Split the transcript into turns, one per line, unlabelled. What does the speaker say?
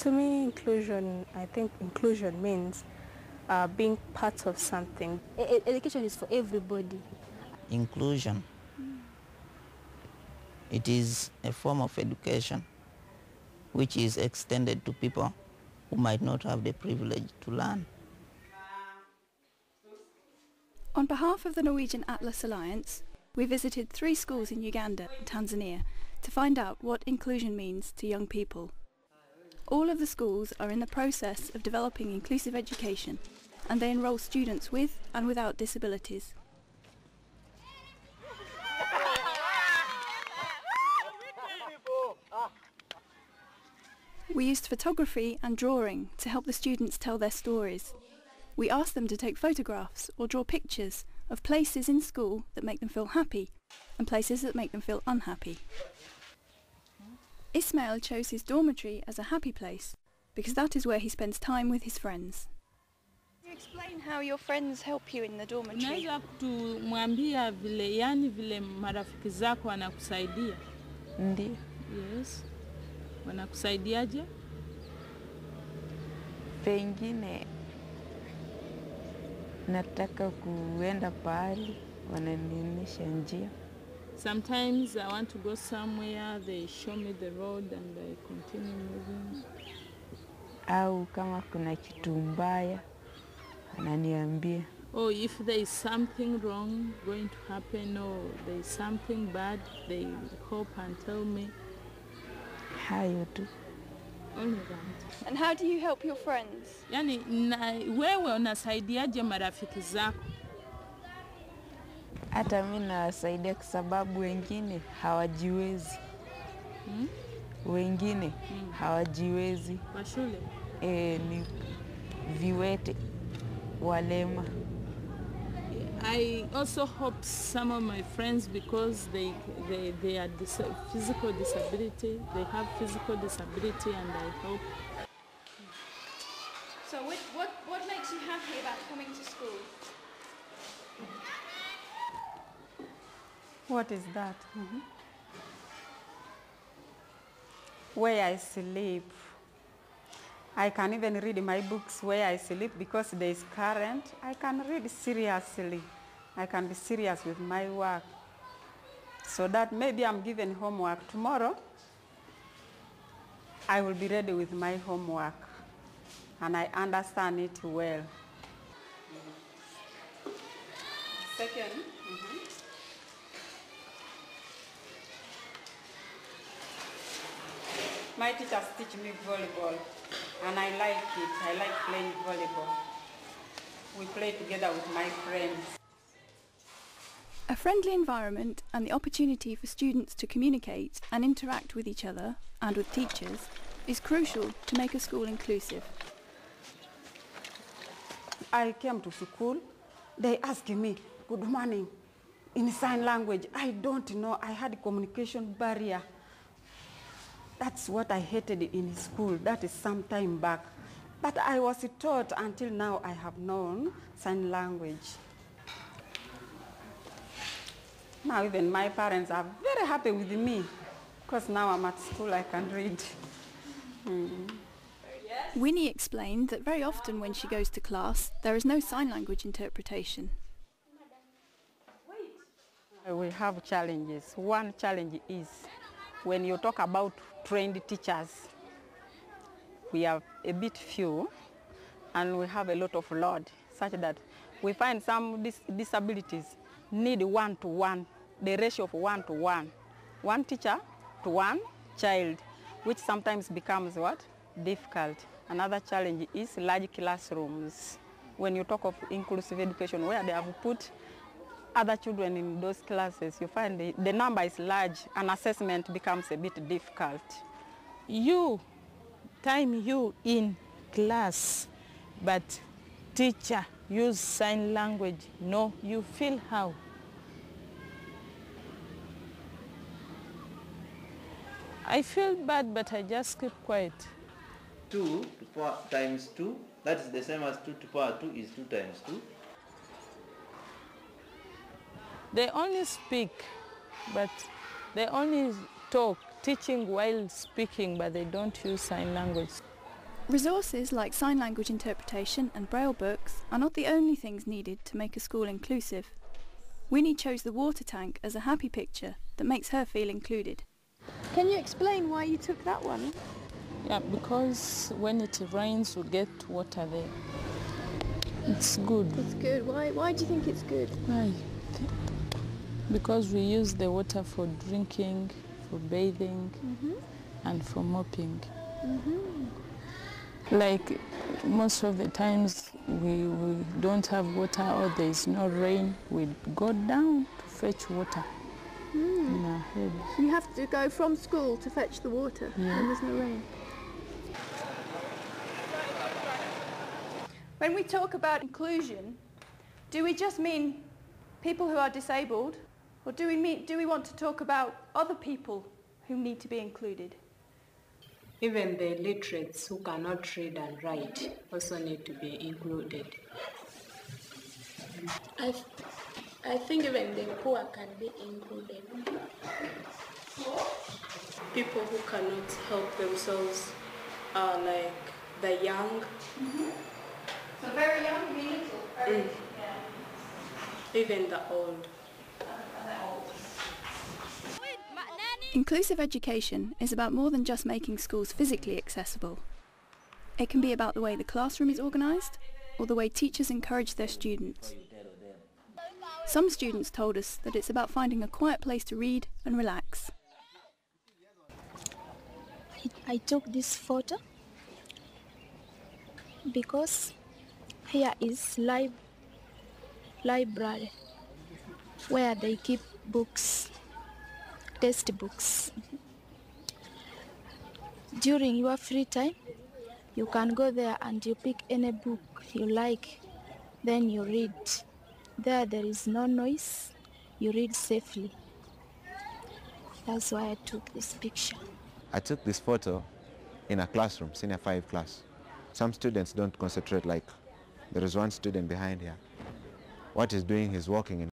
To me, inclusion, I think inclusion means being part of something.
Education is for everybody.
Inclusion. It is a form of education which is extended to people who might not have the privilege to learn.
On behalf of the Norwegian Atlas Alliance, we visited 3 schools in Uganda and Tanzania to find out what inclusion means to young people. All of the schools are in the process of developing inclusive education, and they enrol students with and without disabilities. We used photography and drawing to help the students tell their stories. We asked them to take photographs or draw pictures of places in school that make them feel happy and places that make them feel unhappy. Ismail chose his dormitory as a happy place because that is where he spends time with his friends. Can you explain how your friends help you in the dormitory?
Unaweza kumwambia vile, yani vile marafiki zako wanakusaidia?
Ndiyo.
Yes. Wanakusaidiaje?
Pengine nataka kuenda pahali, wananionyesha njia.
Sometimes I want to go somewhere, they show me the road and I continue moving.
Au kama kuna kitu mbaya, wananiambia.
Or if there is something wrong going to happen or there is something bad, they hope and tell me.
Hayo tu.
Only that.
And how do you help your friends?
Yani, wewe unasaidiaje marafiki zako?
Hata mimi nawasaidia kwa sababu wengine hawajiwezi. Wengine hawajiwezi.
Kwa shule?
Ni viwete, walema.
I also hope some of my friends, because they are physical disability, they have physical disability, and I hope.
So what makes you happy about coming to school?
What is that? Where I sleep. I can even read my books where I sleep because there is current. I can read seriously. I can be serious with my work. So that maybe I'm given homework tomorrow, I will be ready with my homework and I understand it well. Second, my teachers teach me volleyball, and I like it. I like playing volleyball. We play together with my friends.
A friendly environment and the opportunity for students to communicate and interact with each other and with teachers is crucial to make a school inclusive.
I came to school, they asked me, good morning, in sign language. I don't know, I had a communication barrier. That's what I hated in school. That is some time back. But I was taught until now I have known sign language. Now even my parents are very happy with me because now I'm at school, I can read.
Winnie explained that very often when she goes to class, there is no sign language interpretation.
We have challenges. One challenge is when you talk about trained teachers, we are a bit few and we have a lot of load, such that we find some disabilities need 1-to-1, the ratio of 1-to-1. One teacher to one child, which sometimes becomes what? Difficult. Another challenge is large classrooms. When you talk of inclusive education, where they have put other children in those classes, you find the number is large and assessment becomes a bit difficult.
Time you in class, but teacher use sign language. No, you feel how? I feel bad, but I just keep quiet.
2 times 2, that is the same as 2 to the power 2 is 2 times 2.
They only speak, but they only talk, teaching while speaking, but they don't use sign language.
Resources like sign language interpretation and braille books are not the only things needed to make a school inclusive. Winnie chose the water tank as a happy picture that makes her feel included.
Can you explain why you took that one?
Yeah, because when it rains, we get water there. It's good.
It's good. Why do you think it's good?
Why? Because we use the water for drinking, for bathing, and for mopping. Like most of the times we don't have water or there is no rain, we go down to fetch water in our head.
You have to go from school to fetch the water when there's no rain.
When we talk about inclusion, do we just mean people who are disabled, or do we want to talk about other people who need to be included?
Even the literates who cannot read and write also need to be included.
I think even the poor can be included. People who cannot help themselves are like the young.
So very young, you mean little?
Even the old.
Inclusive education is about more than just making schools physically accessible. It can be about the way the classroom is organised, or the way teachers encourage their students. Some students told us that it's about finding a quiet place to read and relax.
I took this photo because here is library where they keep books, textbooks. During your free time, you can go there and you pick any book you like, then you read. There is no noise, you read safely. That's why I took this picture.
I took this photo in a classroom, senior 5 class. Some students don't concentrate, like there is one student behind here. What he's doing, he's walking in